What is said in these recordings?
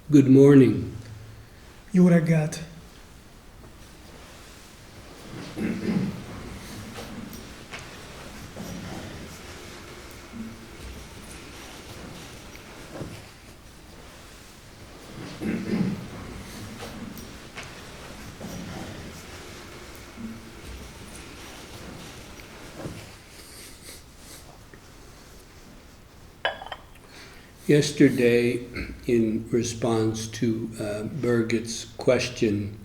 Good morning. Jó reggelt! Yesterday, in response to Birgit's question,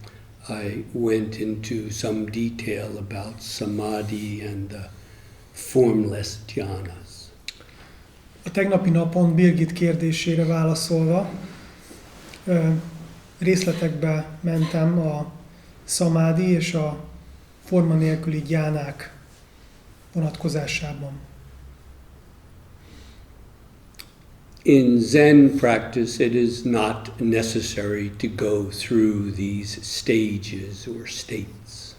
I went into some detail about samadhi and the formless dhyanas. A tegnapi napon Birgit kérdésére válaszolva részletekbe mentem a szamádi és a forma nélküli gyánák vonatkozásában. In Zen practice, it is not necessary to go through these stages or states.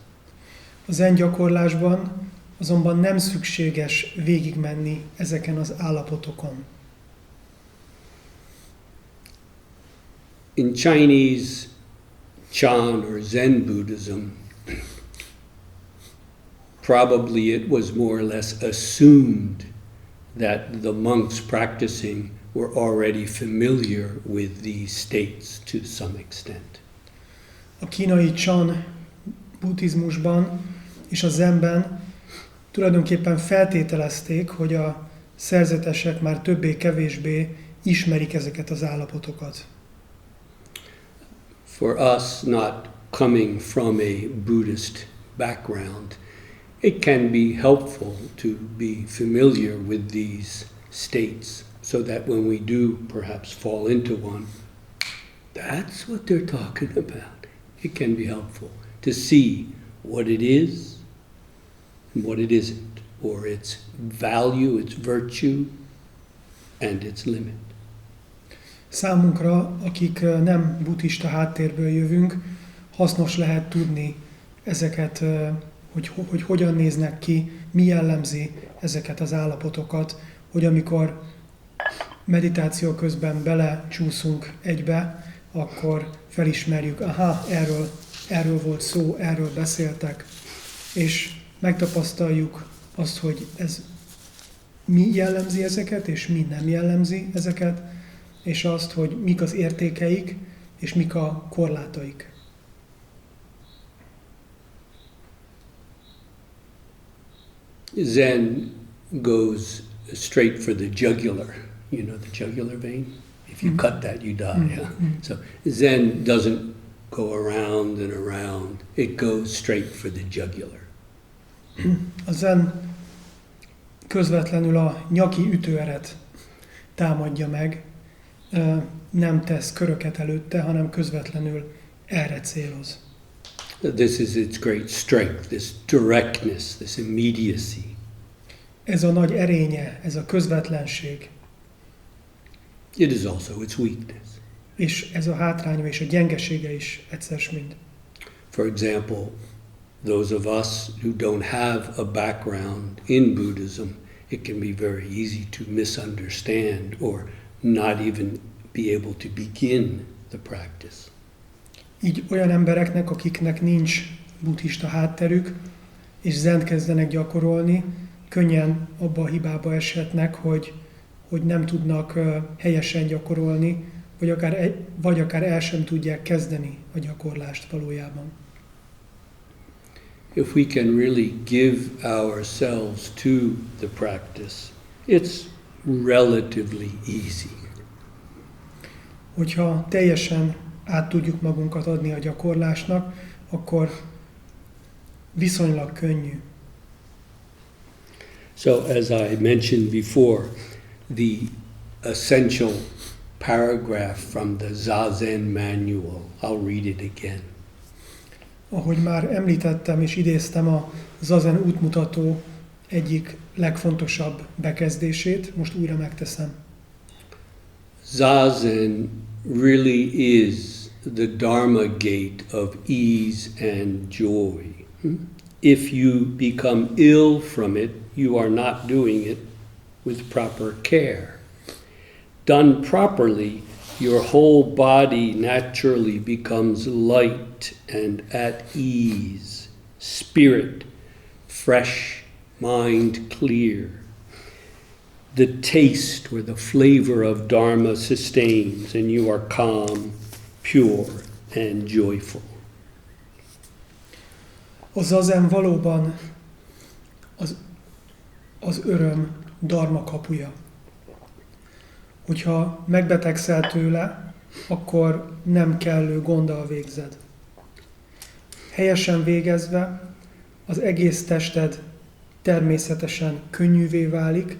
A zen gyakorlásban azonban nem szükséges végigmenni ezeken az állapotokon. In Chinese Chan or Zen Buddhism, probably it was more or less assumed that the monks practicing were already familiar with these states to some extent. A kínai Chan buddhizmusban és a zenben tulajdonképpen feltételezték, hogy a szerzetesek már többé-kevésbé ismerik ezeket az állapotokat. For us, not coming from a Buddhist background, it can be helpful to be familiar with these states so that when we do perhaps fall into one, that's what they're talking about. It can be helpful to see what it is and what it isn't, or its value, its virtue, and its limit. Számunkra, akik nem buddhista háttérből jövünk, hasznos lehet tudni ezeket, hogy hogyan néznek ki, mi jellemzi ezeket az állapotokat, hogy amikor meditáció közben belecsúszunk egybe, akkor felismerjük, aha, erről volt szó, erről beszéltek, és megtapasztaljuk azt, hogy ez mi jellemzi ezeket, és mi nem jellemzi ezeket, és azt, hogy mik az értékeik, és mik a korlátaik. Zen goes straight for the jugular, you know, the jugular vein. If you cut that, you die. Yeah? So Zen doesn't go around and around. It goes straight for the jugular. A zen közvetlenül a nyaki ütőeret támadja meg, nem tesz köröket előtte, hanem közvetlenül erre céloz. This is its great strength, this directness, this immediacy. Ez a nagy erénye, ez a közvetlenség. It is also its weakness. És ez a hátránya és a gyengesége is egyszer mind. For example, those of us who don't have a background in Buddhism, it can be very easy to misunderstand or not even be able to begin the practice. Így olyan embereknek, akiknek nincs buddhista hátterük, és zent kezdenek gyakorolni, könnyen abba a hibába eshetnek, hogy nem tudnak helyesen gyakorolni, vagy akár el sem tudják kezdeni a gyakorlást valójában. If we can really give ourselves to the practice, it's relatively easy. Hogyha teljesen át tudjuk magunkat adni a gyakorlásnak, akkor viszonylag könnyű. So as I mentioned before, the essential paragraph from the Zazen manual, I'll read it again. Ahogy már említettem és idéztem a Zazen útmutató egyik legfontosabb bekezdését, most újra megteszem. Zazen really is the Dharma gate of ease and joy. If you become ill from it, you are not doing it with proper care. Done properly, your whole body naturally becomes light and at ease, spirit fresh, mind clear. The taste or the flavor of Dharma sustains, and you are calm, pure, and joyful. A zazen valóban az öröm dharma kapuja. Hogyha megbetegszel tőle, akkor nem kellő gonddal végzed. Helyesen végezve az egész tested természetesen könnyűvé válik,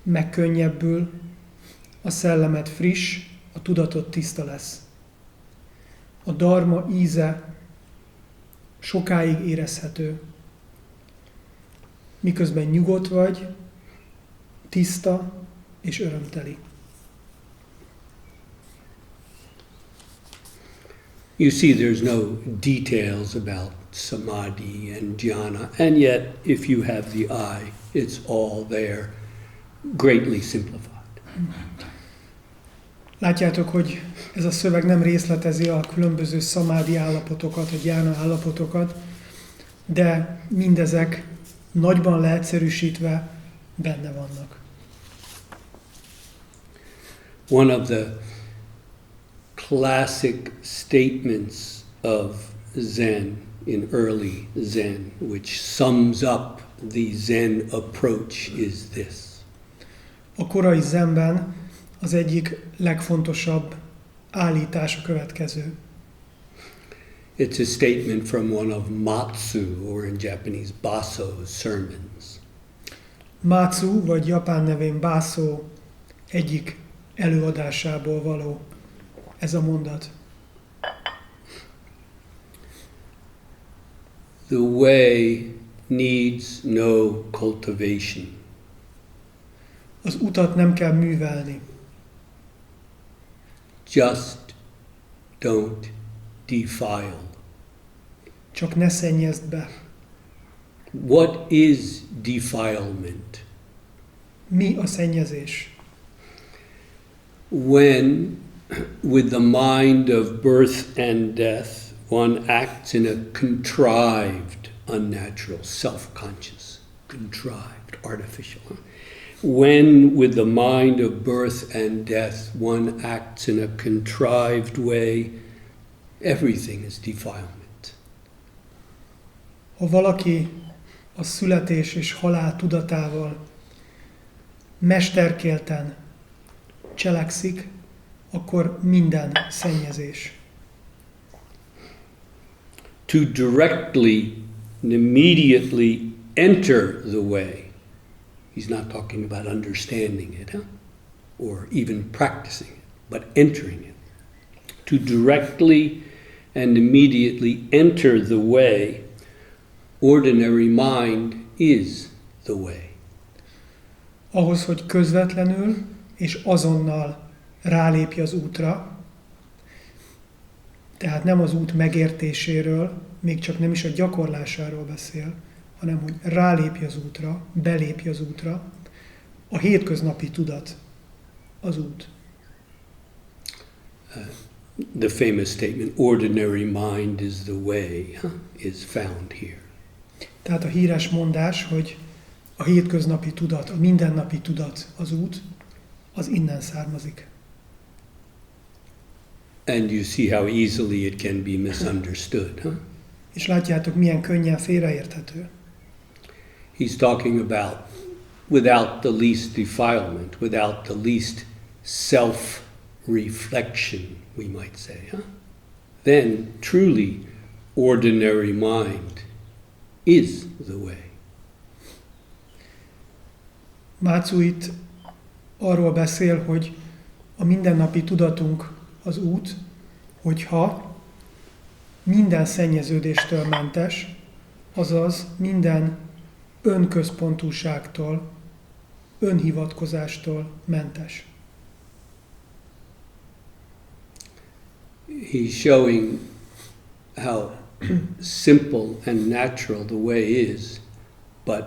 megkönnyebbül, a szellemed friss, a tudatod tiszta lesz. A dharma íze sokáig érezhető. Miközben nyugodt vagy, tiszta és örömteli. You see, there's no details about samadhi and jhana, and yet, if you have the eye, it's all there, greatly simplified. Látjátok, hogy ez a szöveg nem részletezi a különböző szamádi állapotokat, a gyána állapotokat, de mindezek nagyban leegyszerűsítve benne vannak. One of the classic statements of Zen, in early Zen, which sums up the Zen approach is this. A korai zenben az egyik legfontosabb állítás a következő. It's a statement from one of Matsu, or in Japanese, Baso's sermons. Matsu, vagy japán nevén Baso egyik előadásából való ez a mondat. The way needs no cultivation. Az utat nem kell művelni. Just don't defile. Csak ne szennyezd be. What is defilement? Mi a szennyezés? When, with the mind of birth and death, one acts in a contrived, unnatural, self-conscious, contrived, artificial. When, with the mind of birth and death, one acts in a contrived way, everything is defilement. Ha valaki a születés és halál tudatával mesterkélten cselekszik, akkor minden szennyezés. To directly and immediately enter the way. He's not talking about understanding it, or even practicing it, but entering it. To directly and immediately enter the way, ordinary mind is the way. Ahhoz, hogy közvetlenül és azonnal rálépj az útra, tehát nem az út megértéséről, még csak nem is a gyakorlásáról beszél, hanem hogy rálépj az útra, belépj az útra, a hétköznapi tudat az út. The famous statement, ordinary mind is the way, is found here. Tehát a híres mondás, hogy a hétköznapi tudat, a mindennapi tudat az út, az innen származik. And you see how easily it can be misunderstood, És látjátok, milyen könnyen félreérthető. He's talking about without the least defilement, without the least self-reflection, we might say, then truly ordinary mind is the way. Matsu itt arról beszél, hogy a mindennapi tudatunk az út, hogyha minden szennyeződéstől mentes, azaz minden önközpontúságtól, önhivatkozástól mentes. He's showing how simple and natural the way is, but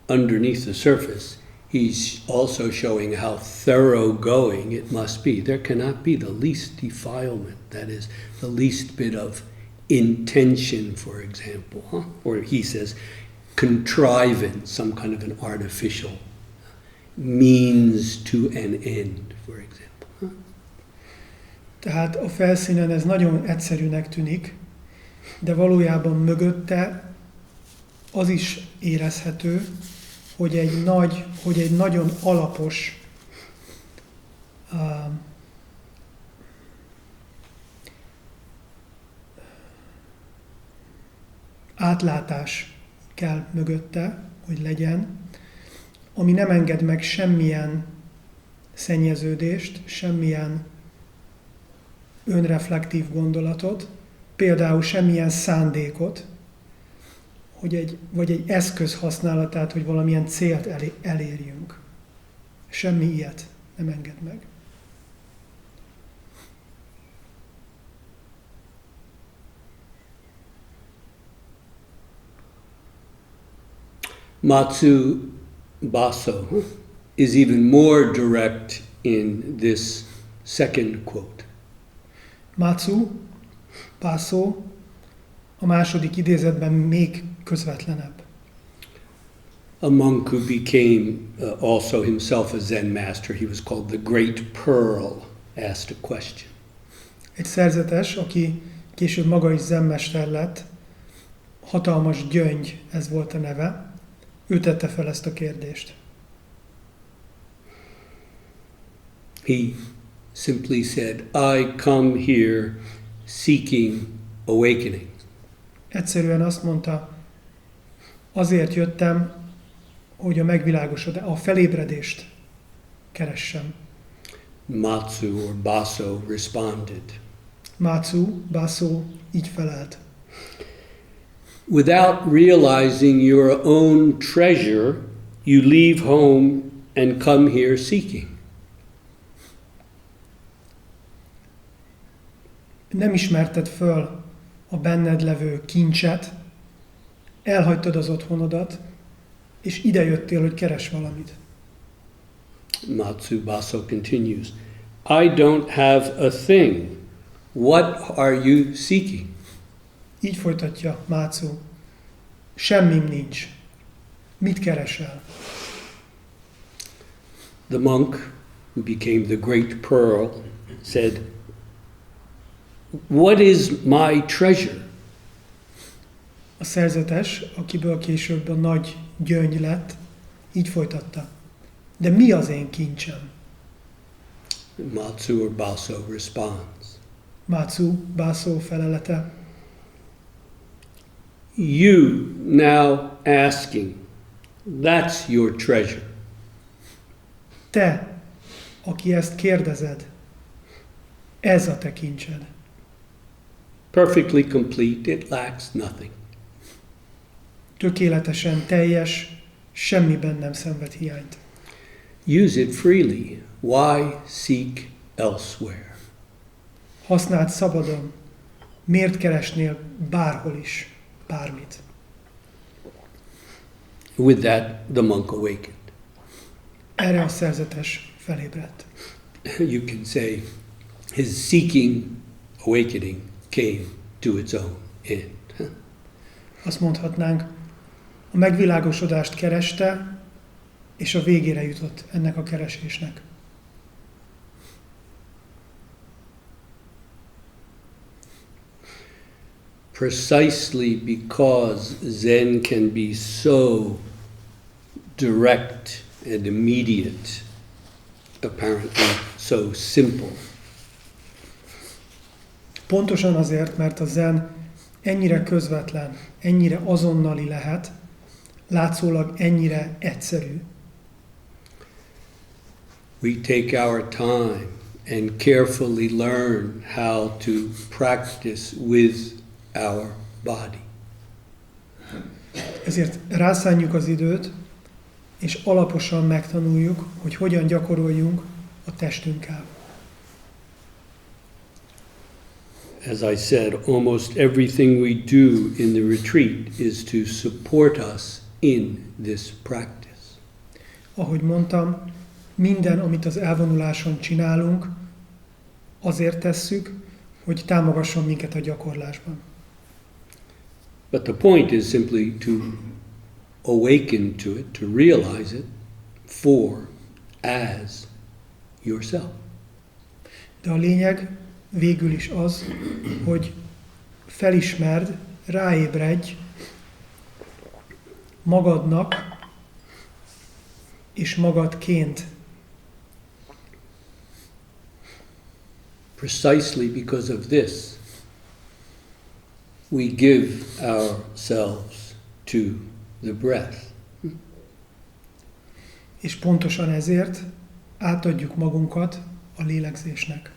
underneath the surface, he's also showing how thoroughgoing it must be. There cannot be the least defilement, that is, the least bit of intention, for example. Or he says, contrivance, some kind of an artificial means to an end, for example. Tehát a felszínen ez nagyon egyszerűnek tűnik, de valójában mögötte az is érezhető, hogy egy nagyon alapos átlátás kell mögötte, hogy legyen, ami nem enged meg semmilyen szennyeződést, semmilyen önreflektív gondolatot, például semmilyen szándékot, vagy egy eszköz használatát, hogy valamilyen célt elérjünk. Semmi ilyet nem enged meg. Matsu Baso is even more direct in this second quote. Matsu Baso a második idézetben még közvetlenebb. A monk who became also himself a Zen master, he was called the Great Pearl, asked a question. Egy szerzetes, aki később maga is zenmester lett, hatalmas gyöngy, ez volt a neve, ő tette fel ezt a kérdést. He simply said, I come here seeking awakening. Egyszerűen azt mondta, azért jöttem, hogy a felébredést keressem. Matsu or Baso responded. Matsu, Baso így felelt. Without realizing your own treasure, you leave home and come here seeking. Nem ismerted föl a benned levő kincset, elhagytad az otthonodat, és idejöttél, hogy keres valamit. Matsu Baso continues, I don't have a thing. What are you seeking? Így folytatja Matsu. Semmim nincs. Mit keresel? The monk, who became the Great Pearl, said, what is my treasure? A szerzetes, akiből később a nagy gyöngy lett, így folytatta. De mi az én kincsem? Matsu or Baso responds, Matsu, Baso felelete. you now asking, that's your treasure. Te, aki ezt kérdezed, ez a te kincsed. Perfectly complete, it lacks nothing. Tökéletesen teljes, semmiben nem szenved hiányt. Use it freely. Why seek elsewhere? Használd szabadon. Miért keresnél bárhol is bármit? With that, the monk awakened. Erre a szerzetes felébredt. You can say his seeking, awakening came to its own end. Azt mondhatnánk, a megvilágosodást kereste, és a végére jutott ennek a keresésnek. Precisely because Zen can be so direct and immediate, apparently so simple. Pontosan azért, mert a zen ennyire közvetlen, ennyire azonnali lehet, látszólag ennyire egyszerű. We take our time and carefully learn how to practice with our body. Ezért rászánjuk az időt, és alaposan megtanuljuk, hogy hogyan gyakoroljunk a testünkkel. As I said, almost everything we do in the retreat is to support us in this practice. ahogy mondtam, minden, amit az elvonuláson csinálunk, azért tesszük, hogy támogasson minket a gyakorlásban. But the point is simply to awaken to it, to realize it for as yourself. De a lényeg végül is az, hogy felismerd, ráébredj magadnak és magadként. Precisely because of this, we give ourselves to the breath. És pontosan ezért átadjuk magunkat a lélegzésnek.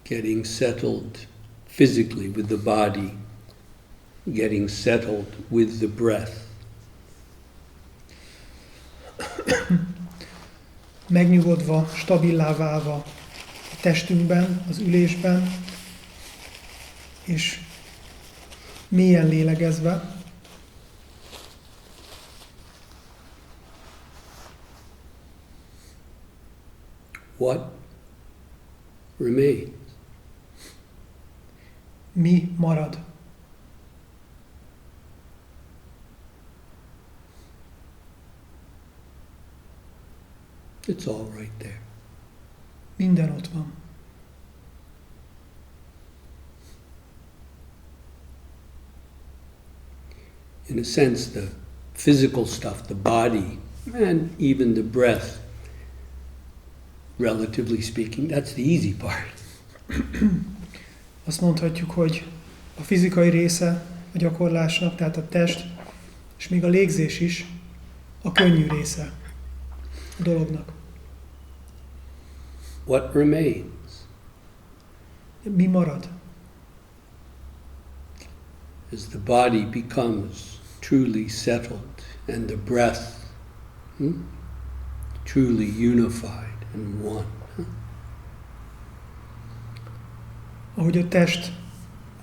Getting settled physically with the body, getting settled with the breath. Megnyugodva, stabilá válva a testünkben, az ülésben, és mélyen lélegezve, What remains? mi marad. It's all right there. Minden ott van. In a sense, the physical stuff, the body, and even the breath, relatively speaking, that's the easy part. Azt mondhatjuk, hogy a fizikai része a gyakorlásnak, tehát a test, és még a légzés is a könnyű része a dolognak. What remains? Mi marad? As the body becomes truly settled and the breath truly unified and one. Ahogy a test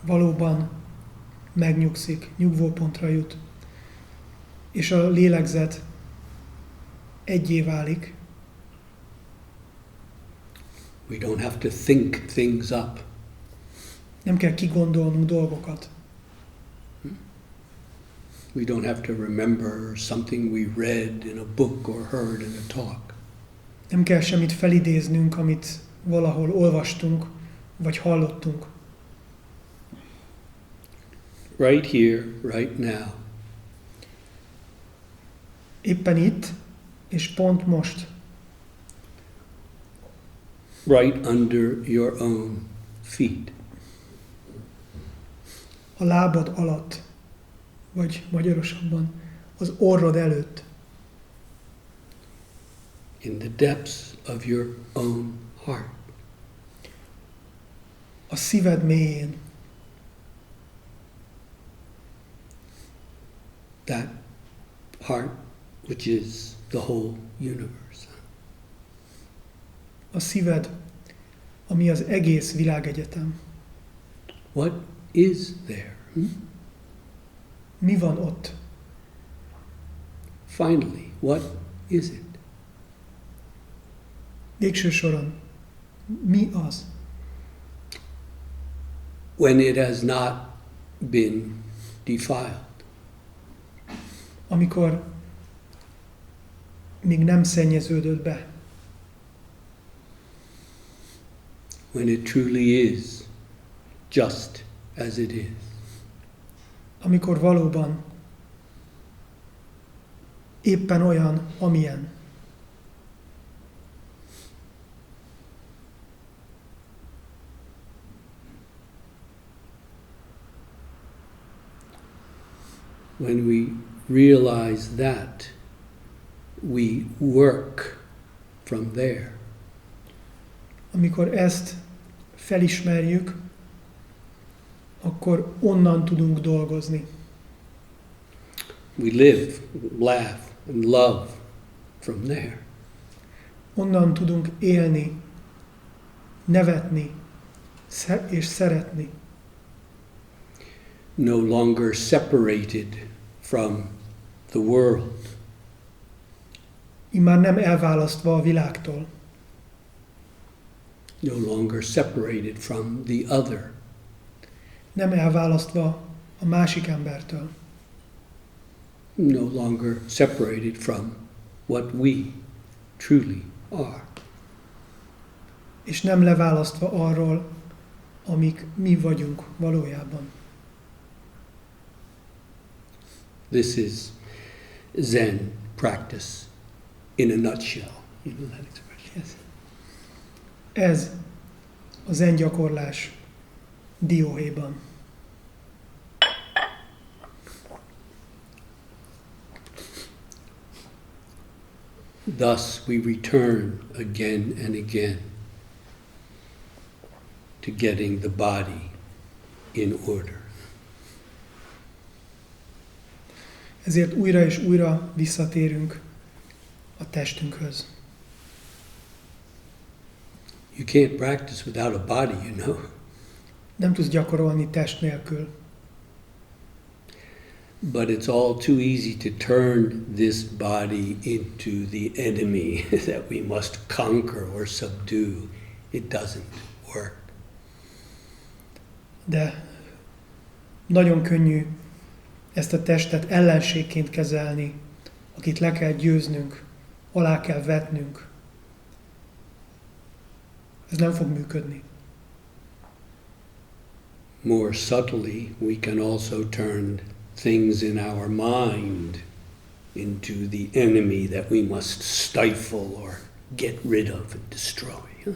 valóban megnyugszik, nyugvópontra jut, és a lélegzet egyé válik, We don't have to think things up. nem kell kigondolnunk dolgokat. We don't have to remember something we read in a book or heard in a talk. Nem kell semmit felidéznünk, amit valahol olvastunk, vagy hallottunk. Right here, right now. Éppen itt, és pont most. Right under your own feet. A lábad alatt, vagy magyarosabban, az orrod előtt. In the depths of your own heart. A szíved mélyén. That heart which is the whole universe. A szíved, ami az egész világegyetem. What is there? Mi van ott? Finally, what is it? Végső soron, mi az? When it has not been defiled. Amikor még nem szennyeződött be. When it truly is just as it is. Amikor valóban éppen olyan, amilyen. When we realize that, we work from there. Amikor ezt felismerjük, akkor onnan tudunk dolgozni. We live, laugh, and love from there. Onnan tudunk élni, nevetni és szeretni. No longer separated from the world. Immár nem elválasztva a világtól. No longer separated from the other. Nem elválasztva a másik embertől. No longer separated from what we truly are. És nem leválasztva arról, amik mi vagyunk valójában. This is Zen practice in a nutshell. You know that expression? Yes. Ez a zen gyakorlás dióhéjban. Thus we return again and again to getting the body in order. Ezért újra és újra visszatérünk a testünkhöz. You can't practice without a body, you know. Nem tudsz gyakorolni test nélkül. But it's all too easy to turn this body into the enemy that we must conquer or subdue. It doesn't work. De nagyon könnyű ezt a testet ellenségként kezelni, akit le kell győznünk, alá kell vetnünk. Ez nem fog működni. More subtly, we can also turn things in our mind into the enemy that we must stifle or get rid of and destroy.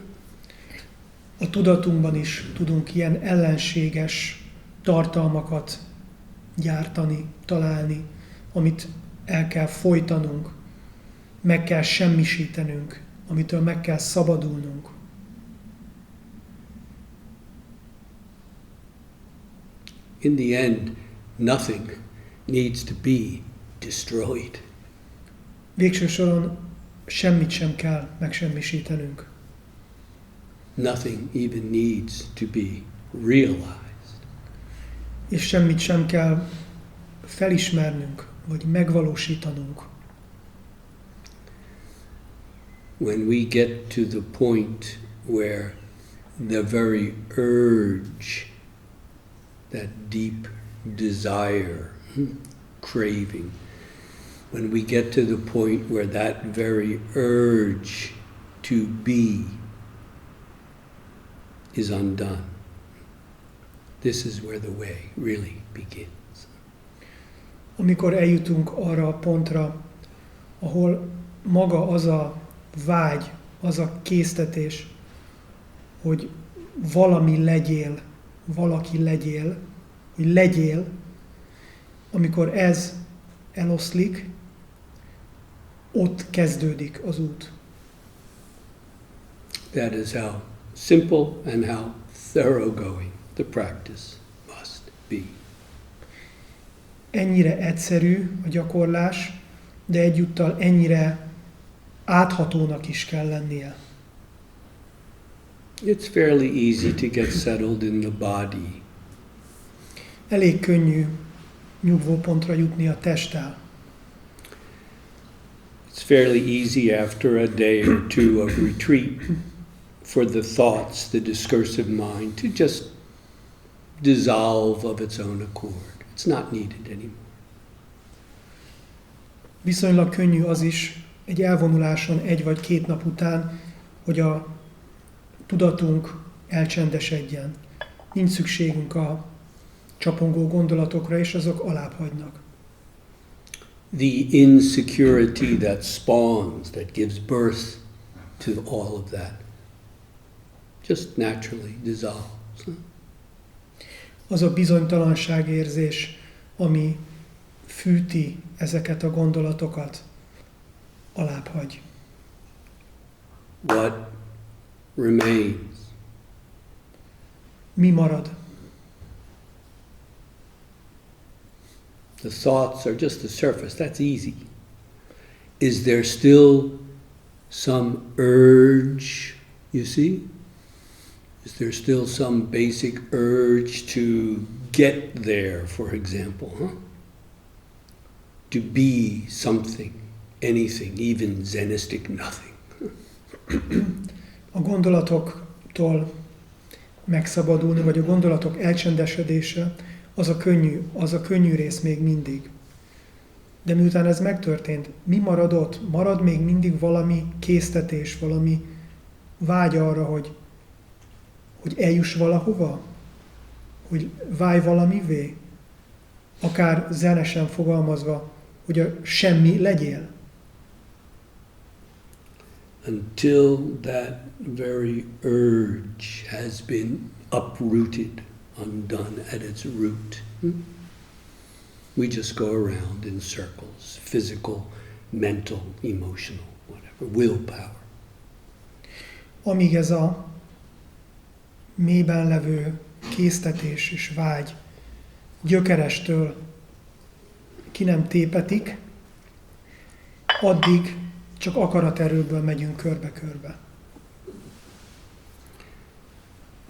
A tudatunkban is tudunk ilyen ellenséges tartalmakat gyártani, találni, amit el kell folytanunk, meg kell semmisítenünk, amitől meg kell szabadulnunk. In the end, nothing needs to be destroyed. Végső soron semmit sem kell megsemmisítenünk. Nothing even needs to be realized. És semmit sem kell felismernünk, vagy megvalósítanunk. When we get to the point where the very urge, that deep desire, craving, when we get to the point where that very urge to be is undone, this is where the way really begins. Amikor eljutunk arra a pontra, ahol maga az a vágy, az a késztetés, hogy valami legyél, valaki legyél, hogy legyél, amikor ez eloszlik, ott kezdődik az út. That is how simple and how thoroughgoing the practice must be. Ennyire egyszerű a gyakorlás, de egyúttal ennyire áthatónak is kell lennie. It's fairly easy to get settled in the body. Elég könnyű nyugvópontra jutni a testtel. It's fairly easy after a day or two of retreat for the thoughts, the discursive mind, to just dissolve of its own accord. It's not needed anymore. Viszonylag könnyű az is egy elvonuláson 1 vagy 2 nap után, hogy a tudatunk elcsendesedjen. Nincs szükségünk a csapongó gondolatokra, és azok alább hagynak. The insecurity that spawns, that gives birth to all of that, just naturally dissolves. Az a bizonytalanságérzés, ami fűti ezeket a gondolatokat, alább hagy. What remains? Mi marad? the thoughts are just the surface. That's easy. Is there still some urge, you see? Is there still some basic urge to get there, for example, huh? To be something, anything, even Zenistic nothing. A gondolatoktól megszabadulni, vagy a gondolatok elcsendesedése, az a könnyű rész még mindig. De miután ez megtörtént, mi marad ott? Marad még mindig valami késztetés, valami vágy arra, hogy eljuss valahova? Hogy válj valamivé? Akár zenesen fogalmazva, hogy a semmi legyél. Until that very urge has been uprooted, undone at its root. We just go around in circles, physical, mental, emotional, whatever, willpower. Amíg ez a mélyben levő késztetés és vágy gyökerestől ki nem tépetik, addig csak akaraterőből megyünk körbe-körbe.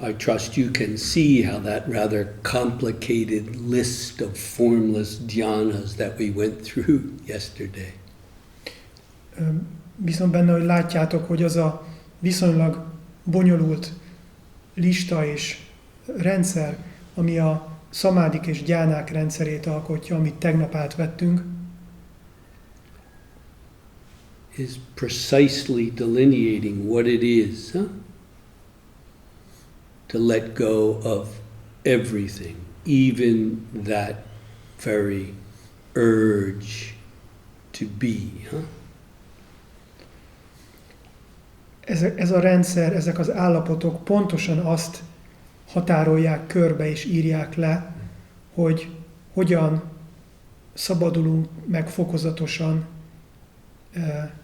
I trust you can see how that rather complicated list of formless dhyanas that we went through yesterday. Bízom benne, hogy látjátok, hogy az a viszonylag bonyolult lista és rendszer, ami a szamádik és gyánák rendszerét alkotja, amit tegnap átvettünk, is precisely delineating what it is, huh? To let go of everything, even that very urge to be, huh? Ez a rendszer, ezek az állapotok pontosan azt határolják körbe és írják le, hogy hogyan szabadulunk meg fokozatosan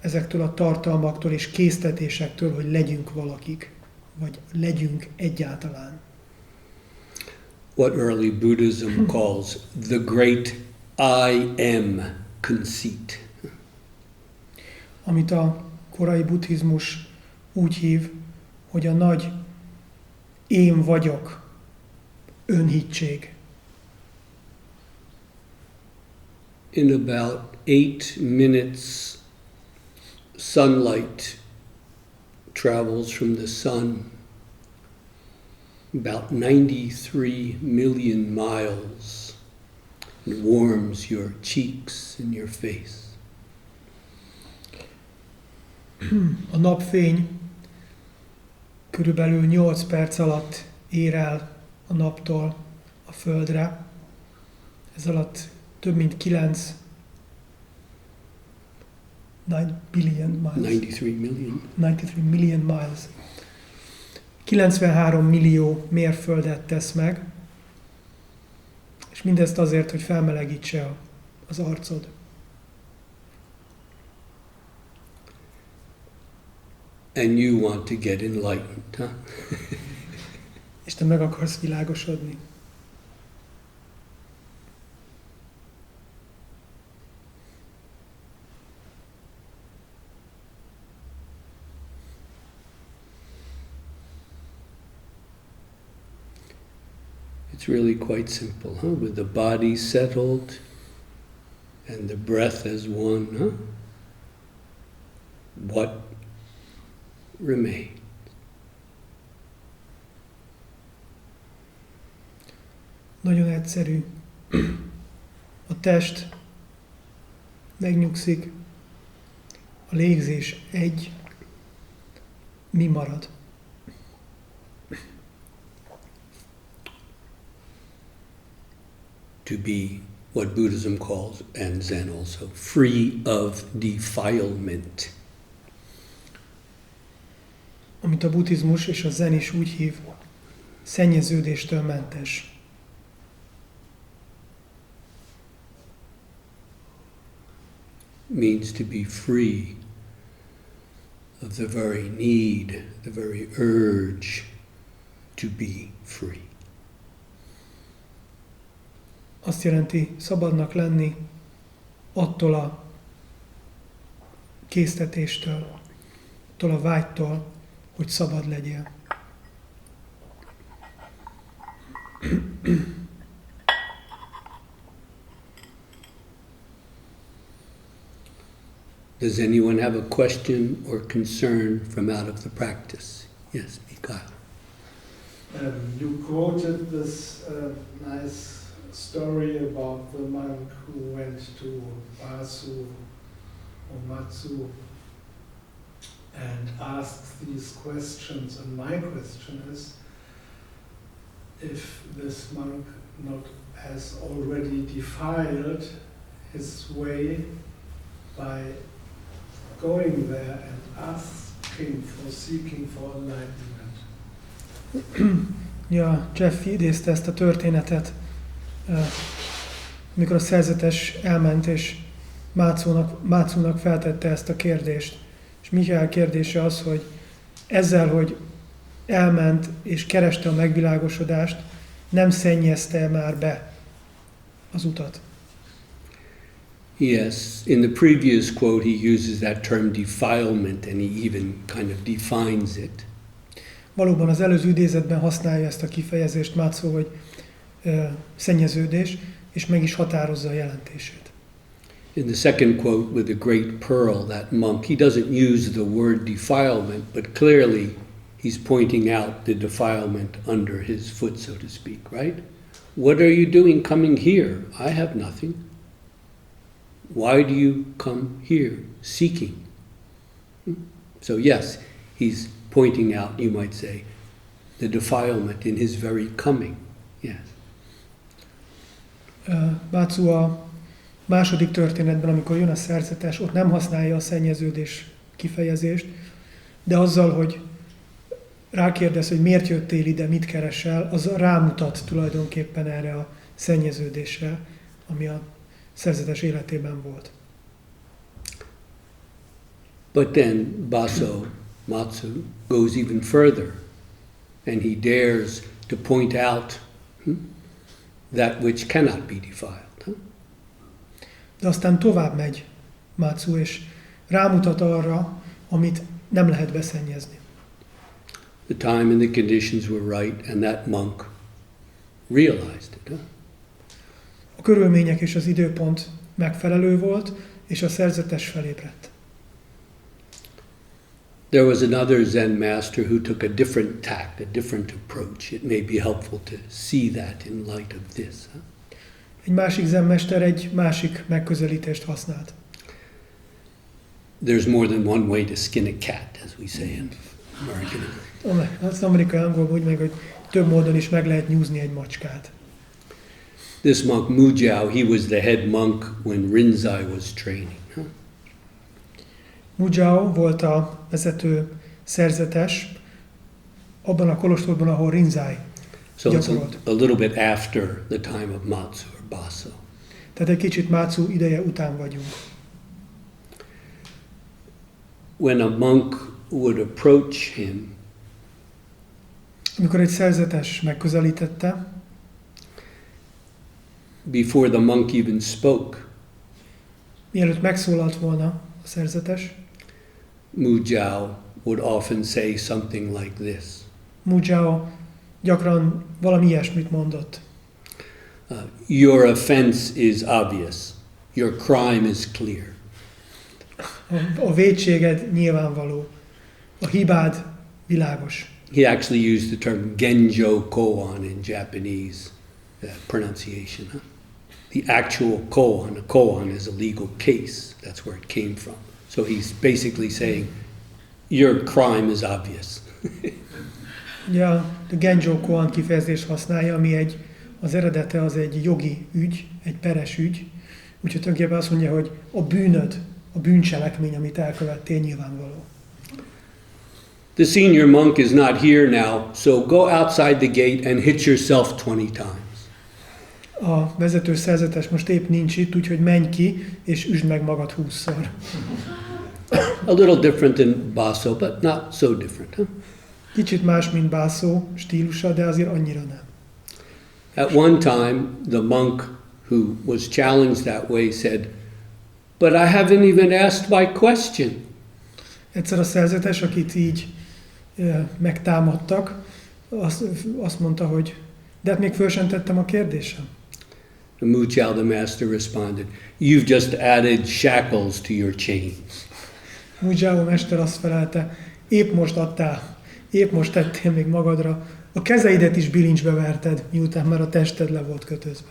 ezektől a tartalmaktól és késztetésektől, hogy legyünk valakik, vagy legyünk egyáltalán. What early Buddhism calls the great I am conceit. Amit a korai buddhizmus úgy hív, hogy a nagy én vagyok önhittség. In about 8 minutes, sunlight travels from the sun about 93 million miles and warms your cheeks and your face. A napfény körülbelül 8 perc alatt ér el a naptól a földre. Ez alatt több mint 9 billion miles. 93 million miles. 93 millió mérföldet tesz meg, és mindezt azért, hogy felmelegítse az arcod. And you want to get enlightened, huh? És te meg akarsz világosodni. It's really quite simple, huh? With the body settled and the breath as one, huh? What remains? Nagyon egyszerű. A test megnyugszik, a légzés egy, mi marad? To be what Buddhism calls, and Zen also, free of defilement. Amit a buddhizmus és a zen is úgy hív, szennyeződéstől mentes. Means to be free of the very need, the very urge to be free. azt jelenti szabadnak lenni attól a késztetéstől, attól a vágytól, hogy szabad legyél. Does anyone have a question or concern from out of the practice? Yes, Mikhail. You quoted this nice story about the monk who went to Basu or Matsu and asked these questions. And my question is, if this monk has already defiled his way by going there and seeking for enlightenment. Ja, Jeff idézte ezt a történetet, mikor a szerzetes elment és Mátszónak feltette ezt a kérdést. És Mihály kérdése az, hogy ezzel, hogy elment és kereste a megvilágosodást, nem szennyezte már be az utat. Yes, in the previous quote he uses that term defilement and he even kind of defines it. Valóban az előző idézetben használja ezt a kifejezést Mátszó, hogy szennyeződés, és meg is határozza a jelentését. In the second quote with the great pearl, that monk, he doesn't use the word defilement, but clearly he's pointing out the defilement under his foot, so to speak, right? What are you doing coming here? I have nothing. Why do you come here seeking? So yes, he's pointing out, you might say, the defilement in his very coming. Yes. Mátszó a második történetben, amikor jön a szerzetes, ott nem használja a szennyeződés kifejezést, de azzal, hogy rákérdez, hogy miért jöttél ide, mit keresel, az rámutat tulajdonképpen erre a szennyeződésre, ami a szerzetes életében volt. But then Matsu goes even further and he dares to point out that which cannot be defiled. De aztán tovább megy Mátszó, és rámutat arra, amit nem lehet beszennyezni. The time and the conditions were right and that monk realized it. A körülmények és az időpont megfelelő volt, és a szerzetes felébredt. There was another Zen master who took a different tack, a different approach. It may be helpful to see that in light of this. Egy másik zenmester egy másik megközelítést használt. There's more than one way to skin a cat, as we say in American. Az amerikai angolban úgy meg, hogy több módon is meg lehet nyúzni egy macskát. This monk Mujao, he was the head monk when Rinzai was training. Mujao volt a vezető szerzetes abban a kolostorban, ahol Rinzai So it's gyakorolt. a little bit after the time of Matsu or Baso. Tehát egy kicsit Mátszó ideje után vagyunk. When a monk would approach him, Amikor egy szerzetes megközelítette, before the monk even spoke, mielőtt megszólalt volna a szerzetes, Mujao would often say something like this. Mujao gyakran valami ilyesmit mondott. Your offense is obvious. Your crime is clear. A vétséged nyilvánvaló. A hibád világos. He actually used the term genjo koan in Japanese pronunciation. The actual koan, a koan is a legal case. That's where it came from. So he's basically saying, your crime is obvious. Ugye a Genjo Koan kifejezést használja, ami az eredete az egy jogi ügy, egy peres ügy. Úgyhogy tulajdonképpen azt mondja, hogy a bűnöd, a bűncselekmény, amit elkövettél, nyilvánvaló. The senior monk is not here now, so go outside the gate and hit yourself 20 times. A vezető szerzetes most épp nincs itt, úgyhogy menj ki, és üsd meg magad 20-szor. A little different than Baso, but not so different. Huh? Kicsit más, mint Bászó stílusa, de azért annyira nem. At one time, the monk who was challenged that way, said, "But I haven't even asked my question." Egyszer a szerzetes, akit így megtámadtak, azt mondta, hogy de hát még föl sem tettem a kérdésem. The Muchal, the master, responded, "You've just added shackles to your chains." Mujao mester azt felelte, épp most tettél még magadra, a kezeidet is bilincsbe verted, miután már a tested le volt kötözve.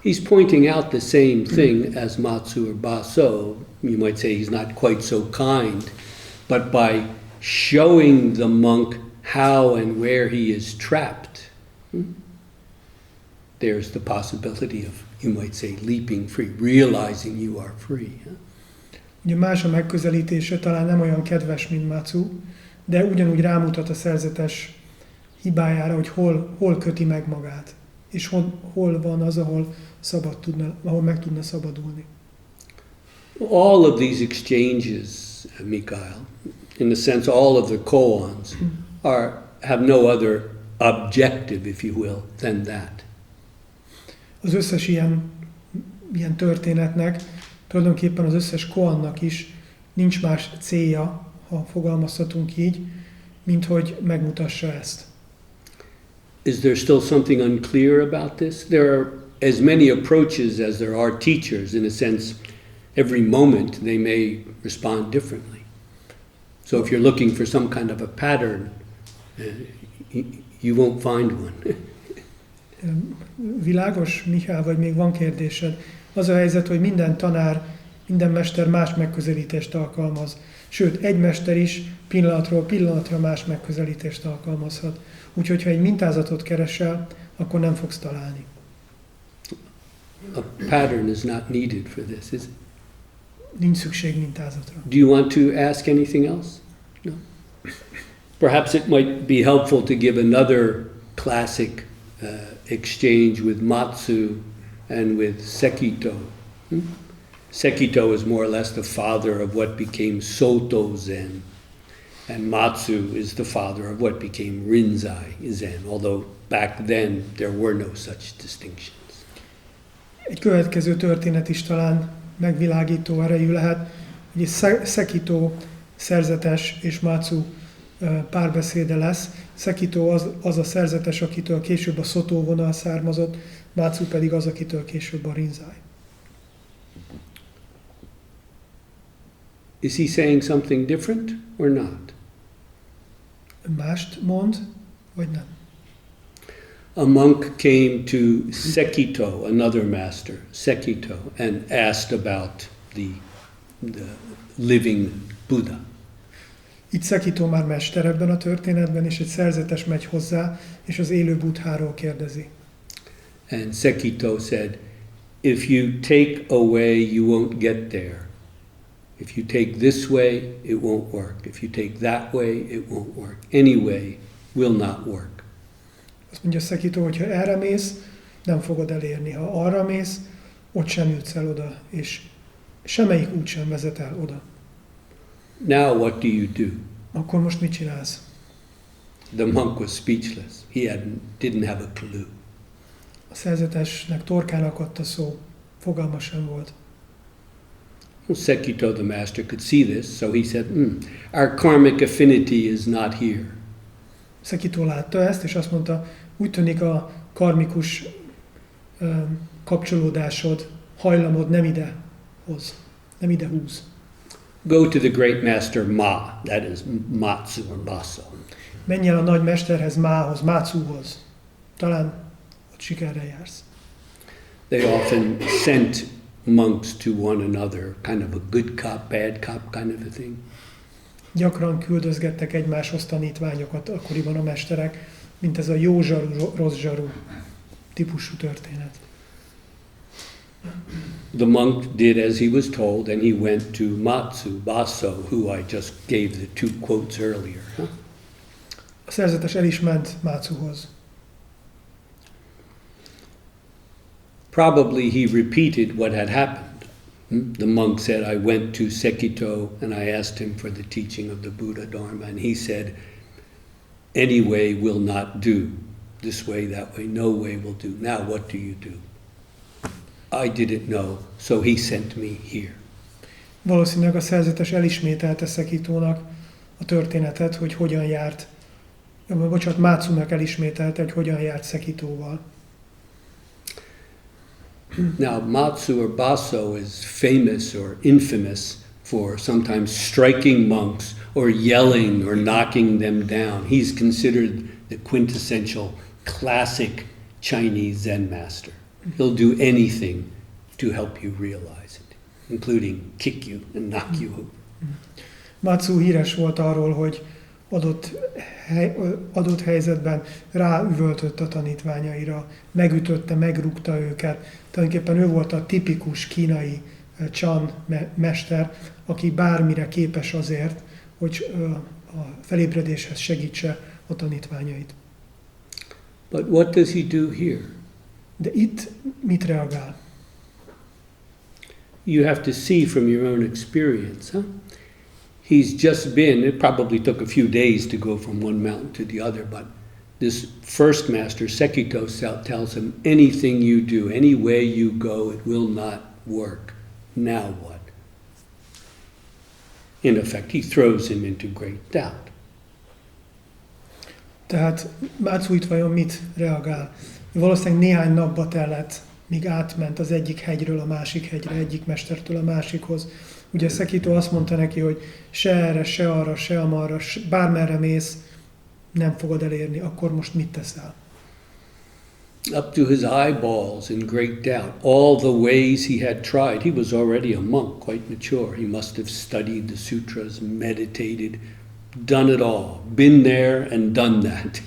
He's pointing out the same thing as Matsu or Baso. You might say he's not quite so kind, but by showing the monk how and where he is trapped, there's the possibility of, you might say, leaping free, realizing you are free. Ugye más a megközelítése, talán nem olyan kedves, mint Matsu, de ugyanúgy rámutat a szerzetes hibájára, hogy hol köti meg magát, és hol van az, ahol meg tudna szabadulni. All of these exchanges, Mikhail, in the sense all of the koans, have no other objective, if you will, than that. Az összes ilyen történetnek, tulajdonképpen az összes koannak is nincs más célja, ha fogalmazhatunk így, mint hogy megmutassa ezt. Is there still something unclear about this? There are as many approaches as there are teachers. In a sense, every moment they may respond differently. So if you're looking for some kind of a pattern, you won't find one. Világos, Mihály, vagy még van kérdésed? Az a helyzet, hogy minden tanár, minden mester más megközelítést alkalmaz. Sőt, egy mester is pillanatról pillanatra más megközelítést alkalmazhat. Úgyhogy, ha egy mintázatot keresel, akkor nem fogsz találni. A pattern is not needed for this, is it? Nincs szükség mintázatra. Do you want to ask anything else? No. Perhaps it might be helpful to give another classic exchange with Matsu and with Sekito. Sekito is more or less the father of what became Soto Zen, and Matsu is the father of what became Rinzai Zen, although back then there were no such distinctions. Egy következő történet is talán megvilágító erejű lehet, hogy Sekito szerzetes és Matsu párbeszéde lesz. Sekito az a szerzetes, akitől később a Soto vonal származott, Matsu pedig az, akitől később a Rinzai. Is he saying something different or not? Mást mond, vagy nem? A monk came to Sekito, another master, Sekito, and asked about the living Buddha. Itt Sekito már mester ebben a történetben, és egy szerzetes megy hozzá, és az élő Buddháról kérdezi. And Sekito said, "If you take away, you won't get there. If you take this way, it won't work. If you take that way, it won't work. Any way will not work." Azt mondja Sekito, hogy ha erre mész, nem fogod elérni. Ha arra mész, ott sem jutsz el oda, és semmelyik út sem vezet el oda. Now what do you do? Akkor most mit csinálsz? The monk was speechless. He didn't have a clue. A szerzetesnek torkán akadt a szó, fogalma sem volt. Well, Sekito, the master, could see this, so he said, "Our karmic affinity is not here." Sekito látta ezt, és azt mondta, úgy tűnik a karmikus kapcsolódásod, hajlamod nem ide hoz, nem ide húz. Go to the great master Ma, that is Matsu or Baso. Menj el a nagy mesterhez, Mához, Matsuhoz. Talán ott sikerre jársz. They often sent monks to one another, kind of a good cop, bad cop kind of a thing. Gyakran küldözgettek egymáshoz tanítványokat akkoriban a mesterek, mint ez a jó zsaru, rossz zsaru típusú történet. The monk did as he was told, and he went to Matsu, Baso, who I just gave the two quotes earlier. A szerzetes el is ment Matsuhoz. Probably he repeated what had happened. The monk said, "I went to Sekito and I asked him for the teaching of the Buddha Dharma, and he said, any way will not do. This way, that way, no way will do. Now what do you do?" I didn't know, so he sent me here. Valószínűleg a szerzetes elismételte Szekitónak a történetet, hogy hogyan járt, Matsunak elismételte, hogy hogyan járt Szekitóval. Now, Matsu or Baso is famous or infamous for sometimes striking monks or yelling or knocking them down. He's considered the quintessential classic Chinese Zen master. He'll do anything to help you realize it, including kick you and knock you over. Matsu híres volt arról, hogy adott helyzetben ráüvöltött a tanítványaira, megütötte, megrúgta őket. Tulajdonképpen ő volt a tipikus kínai Chan mester, aki bármire képes azért, hogy a felébredéshez segítse a tanítványait. But what does he do here? De itt mit reagál? You have to see from your own experience, huh? He's just been, it probably took a few days to go from one mountain to the other, but this first master, Sekito, tells him, anything you do, any way you go, it will not work. Now what? In effect, he throws him into great doubt. Tehát Matsu itt vajon mit reagál? Valószínűleg néhány napba tellett, míg átment az egyik hegyről a másik hegyre, egyik mestertől a másikhoz. Ugye Sekito azt mondta neki, hogy se erre, se arra, se amarra, bármerre mész, nem fogod elérni, akkor most mit teszel? Up to his eyeballs in great doubt. All the ways he had tried. He was already a monk, quite mature. He must have studied the sutras, meditated, done it all, been there and done that.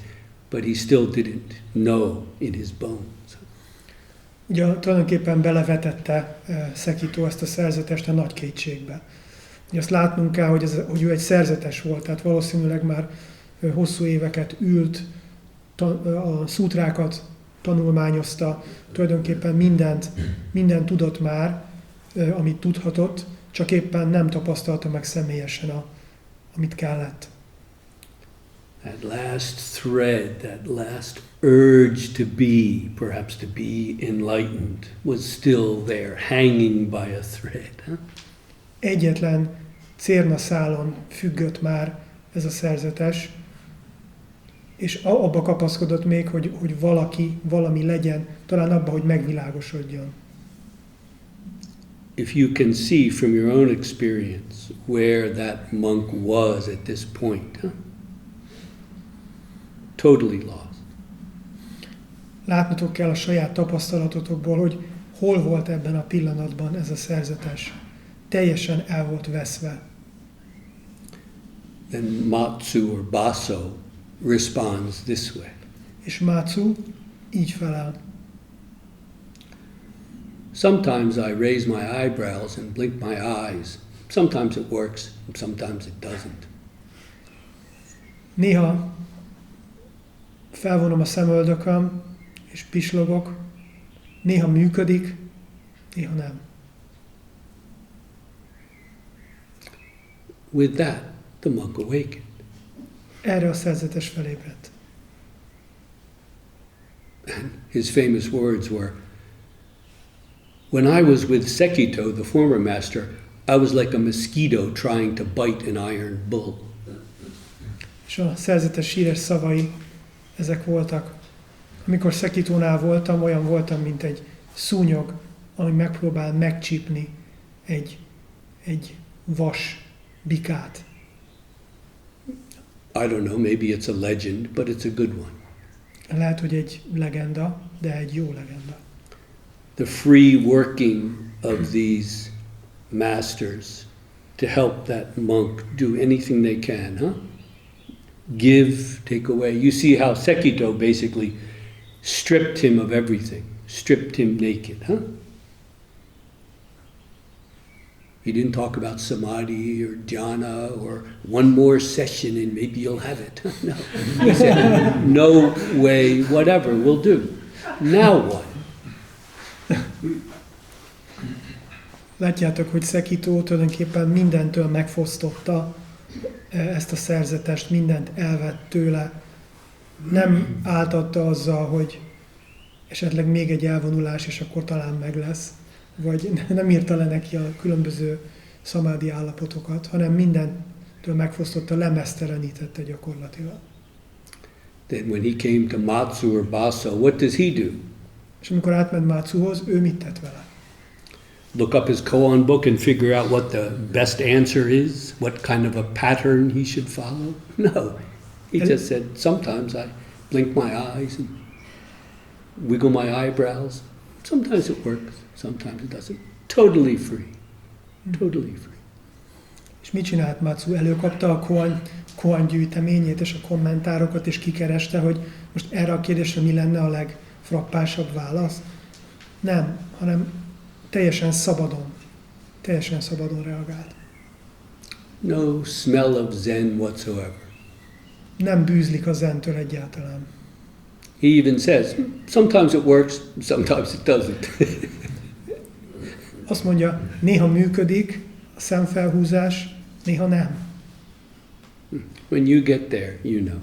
But he still didn't know in his bones. Ugye tulajdonképpen belevetette Sekito ezt a szerzetest a nagy kétségbe. Ugye azt látnunk kell, hogy ő egy szerzetes volt, tehát valószínűleg már hosszú éveket ült, a szútrákat tanulmányozta, tulajdonképpen mindent tudott már, amit tudhatott, csak éppen nem tapasztalta meg személyesen, amit kellett. That last thread, that last urge to be, perhaps to be enlightened, was still there, hanging by a thread. Huh? Egyetlen cérnaszálon függött már ez a szerzetes, és abba kapaszkodott még, hogy valami legyen, talán abba, hogy megvilágosodjon. If you can see from your own experience where that monk was at this point, huh? Totally lost. Látnotok kell a saját tapasztalatotokból, hogy hol volt ebben a pillanatban ez a szerzetes. Teljesen el volt veszve. Then Matsu or Baso responds this way. És Matsu így felel. Sometimes I raise my eyebrows and blink my eyes. Sometimes it works, and sometimes it doesn't. Néha felvonom a szemöldököm, és pislogok. Néha működik, néha nem. With that, the monk awakened. Erre a szerzetes felébredt. And his famous words were, when I was with Sekito, the former master, I was like a mosquito trying to bite an iron bull. És a szerzetes híres szavai ezek voltak. Amikor Sekitónál voltam, olyan voltam, mint egy szúnyog, ami megpróbál megcsípni egy vas bikát. I don't know, maybe it's a legend, but it's a good one. Lehet, hogy egy legenda, de egy jó legenda. The free working of these masters to help that monk do anything they can, huh? Give, take away. You see how Sekito basically stripped him of everything, stripped him naked, huh? He didn't talk about samadhi or dhyana or one more session and maybe you'll have it. No. He said, no way, whatever, we'll do. Now what? Látjátok, hogy Sekito tulajdonképpen mindentől megfosztotta ezt a szerzetest, mindent elvett tőle. Nem áltatta azzal, hogy esetleg még egy elvonulás, és akkor talán meg lesz, vagy nem írta le neki a különböző szamádi állapotokat, hanem mindentől megfosztotta, lemeztelenítette gyakorlatilag. Then when he came to Matsu or Basa, what does he do? És amikor átment Matsuhoz, ő mit tett vele? Look up his koan book and figure out what the best answer is, what kind of a pattern he should follow? No. He just said, sometimes I blink my eyes and wiggle my eyebrows. Sometimes it works, sometimes it doesn't. Totally free. Totally free. És mit csinált Matsu? Előkapta a koan gyűjteményét és a kommentárokat, és kikereste, hogy most erre a kérdésre mi lenne a legfrappásabb válasz? Nem, hanem teljesen szabadon reagált. No smell of Zen whatsoever. Nem bűzlik a zentől egyáltalán. He even says, sometimes it works, sometimes it doesn't. Azt mondja, néha működik a szemfelhúzás, néha nem. When you get there, you know.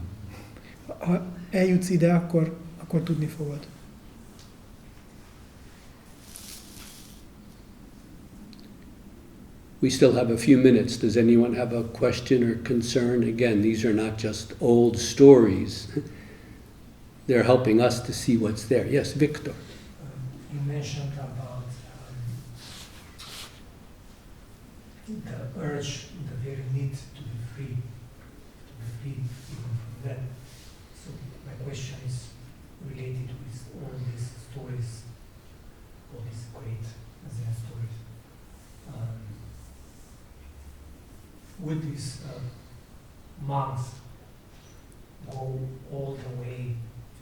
Ha eljutsz ide, akkor tudni fogod. We still have a few minutes. Does anyone have a question or concern? Again, these are not just old stories. They're helping us to see what's there. Yes, Victor. You mentioned about the urge, the very need to be free even from that. So my question is related with all these stories, all these great Zen stories. Would these monks go all the way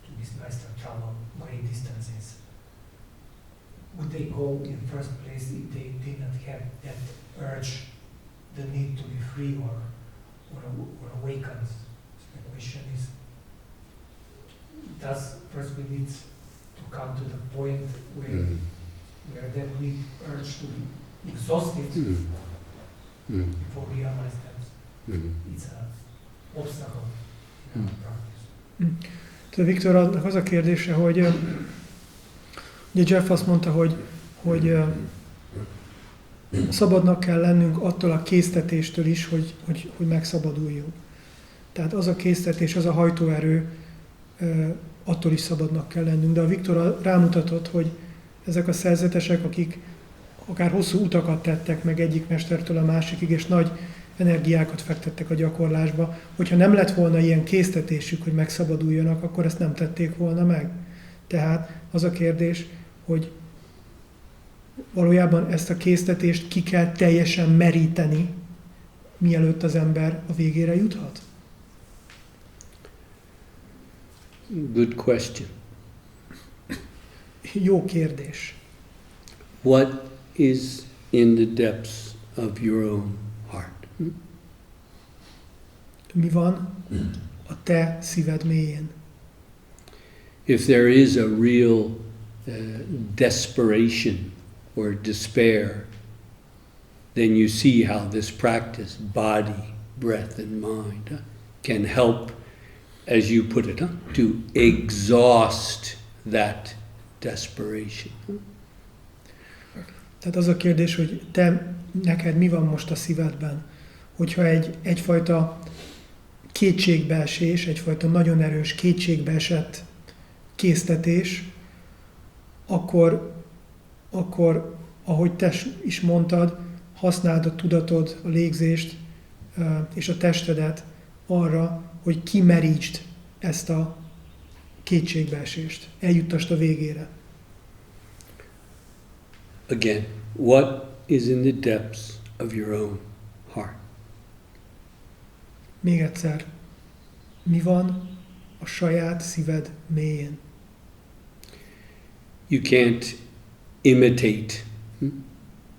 to this Meister travel great distances? Would they go in first place if they did not have that urge, the need to be free or awakened? So the question is, does first we need to come to the point where that we urge to be exhausted before we realize that it's an obstacle in our practice? Tehát Viktornak az a kérdése, hogy ugye Jeff azt mondta, hogy szabadnak kell lennünk attól a késztetéstől is, hogy megszabaduljunk. Tehát az a késztetés, az a hajtóerő, attól is szabadnak kell lennünk. De a Viktor rámutatott, hogy ezek a szerzetesek, akik akár hosszú utakat tettek meg egyik mestertől a másikig, és nagy energiákat fektettek a gyakorlásba, hogyha nem lett volna ilyen késztetésük, hogy megszabaduljanak, akkor ezt nem tették volna meg. Tehát az a kérdés, hogy valójában ezt a késztetést ki kell teljesen meríteni, mielőtt az ember a végére juthat? Good question. Jó kérdés. What is in the depths of your own heart? Mi van a te szíved mélyén? If there is a real desperation or despair, then you see how this practice, body, breath, and mind, can help, as you put it, to exhaust that desperation. Tehát az a kérdés, hogy neked mi van most a szívedben? Hogyha egyfajta kétségbeesés, egyfajta nagyon erős kétségbeesett késztetés, akkor, ahogy te is mondtad, használd a tudatod, a légzést és a testedet arra, hogy kimerítsd ezt a kétségbeesést, eljuttasd a végére. Again, what is in the depths of your own heart? Még egyszer, mi van a saját szíved mélyén? You can't imitate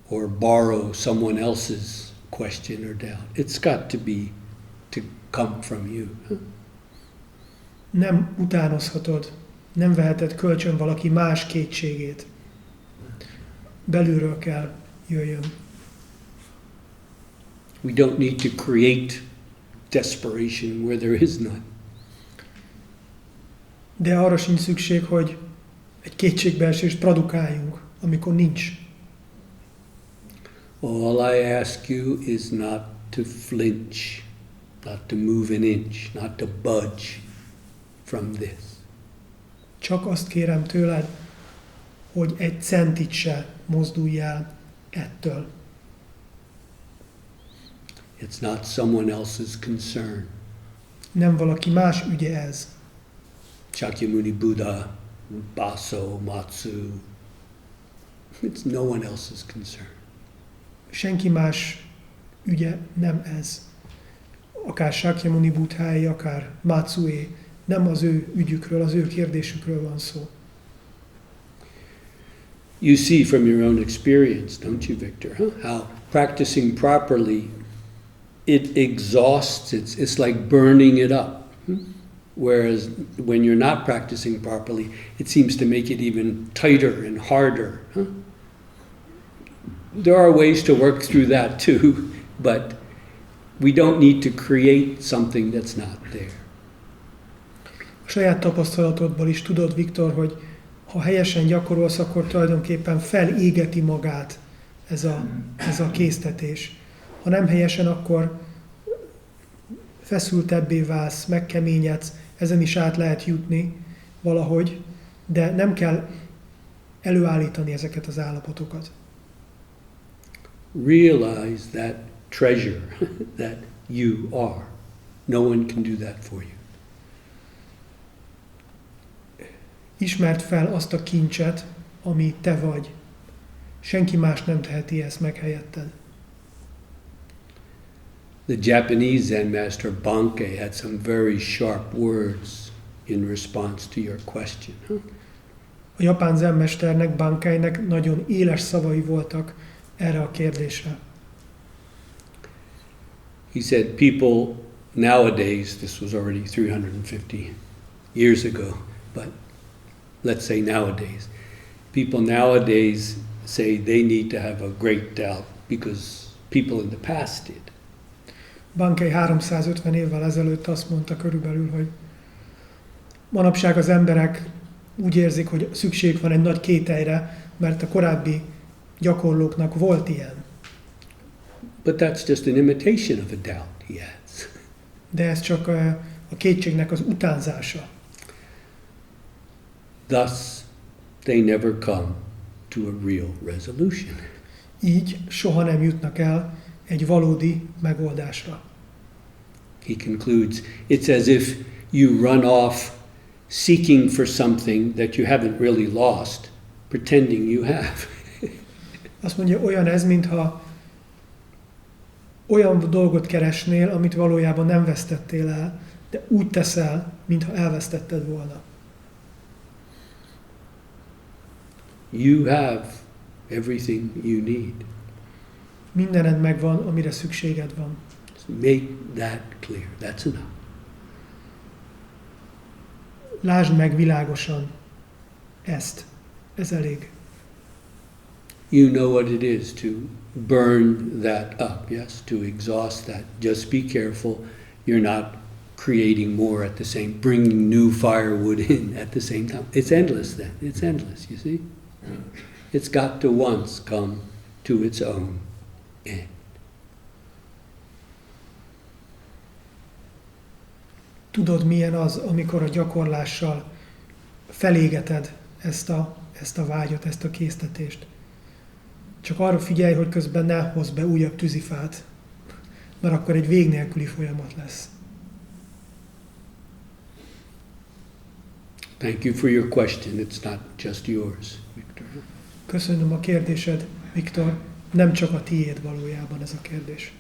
or borrow someone else's question or doubt. It's got to come from you. Nem utánozhatod, nem veheted kölcsön valaki más kétségét. Belülről kell jöjjön. We don't need to create desperation where there is none. De arra sincs szükség, hogy egy kétségbeesést produkáljunk, amikor nincs. All I ask you is not to flinch, not to move an inch, not to budge from this. Csak azt kérem tőled, hogy egy centit se mozdulj el ettől. It's not someone else's concern. Nem valaki más ügye ez. Shakyamuni Buddha, Baso, Matsu. It's no one else's concern. Senki más ügye nem ez. Akár Shakyamuni Buddháé, akár Matsué, nem az ő ügyükről, az ő kérdésükről van szó. You see from your own experience, don't you, Victor, how practicing properly, it exhausts, it's like burning it up. Whereas when you're not practicing properly, it seems to make it even tighter and harder. There are ways to work through that too, but we don't need to create something that's not there. A saját tapasztalatodból is tudod, Viktor, hogy ha helyesen gyakorolsz, akkor tulajdonképpen felégeti magát ez a késztetés. Ha nem helyesen, akkor feszültebbé válsz, megkeményedsz, ezen is át lehet jutni valahogy, de nem kell előállítani ezeket az állapotokat. Realize that treasure that you are. No one can do that for you. Ismerd fel azt a kincset, ami te vagy. Senki más nem teheti ezt meg helyetted. The Japanese Zen master Bankei had some very sharp words in response to your question. A japán zenmesternek, Bankeinek nagyon éles szavai voltak erre a kérdésre. He said people nowadays, this was already 350 years ago, but let's say nowadays, people nowadays say they need to have a great doubt because people in the past did. Bankei 350 évvel ezelőtt azt mondta körülbelül, hogy manapság az emberek úgy érzik, hogy szükség van egy nagy kételyre, mert a korábbi gyakorlóknak volt ilyen. But that's just an imitation of a doubt, he adds. De ez csak a kétségnek az utánzása. Thus, they never come to a real resolution. Így soha nem jutnak el egy valódi megoldásra. He concludes, it's as if you run off seeking for something that you haven't really lost, pretending you have. Azt mondja, olyan ez, mintha olyan dolgot keresnél, amit valójában nem vesztettél el, de úgy teszel, mintha elvesztetted volna. You have everything you need. Mindened megvan, amire szükséged van. Make that clear. That's enough. Lásd meg világosan ezt. Ez elég. You know what it is to burn that up, yes? To exhaust that. Just be careful you're not creating more at the same, bringing new firewood in at the same time. It's endless then. It's endless, you see? It's got to once come to its own end. Tudod, milyen az, amikor a gyakorlással felégeted ezt a vágyat, ezt a késztetést. Csak arra figyelj, hogy közben ne hozz be újabb tűzifát, mert akkor egy vég nélküli folyamat lesz. Thank you for your question. It's not just yours, Victor. Köszönöm a kérdésed, Viktor. Nem csak a tiéd valójában ez a kérdés.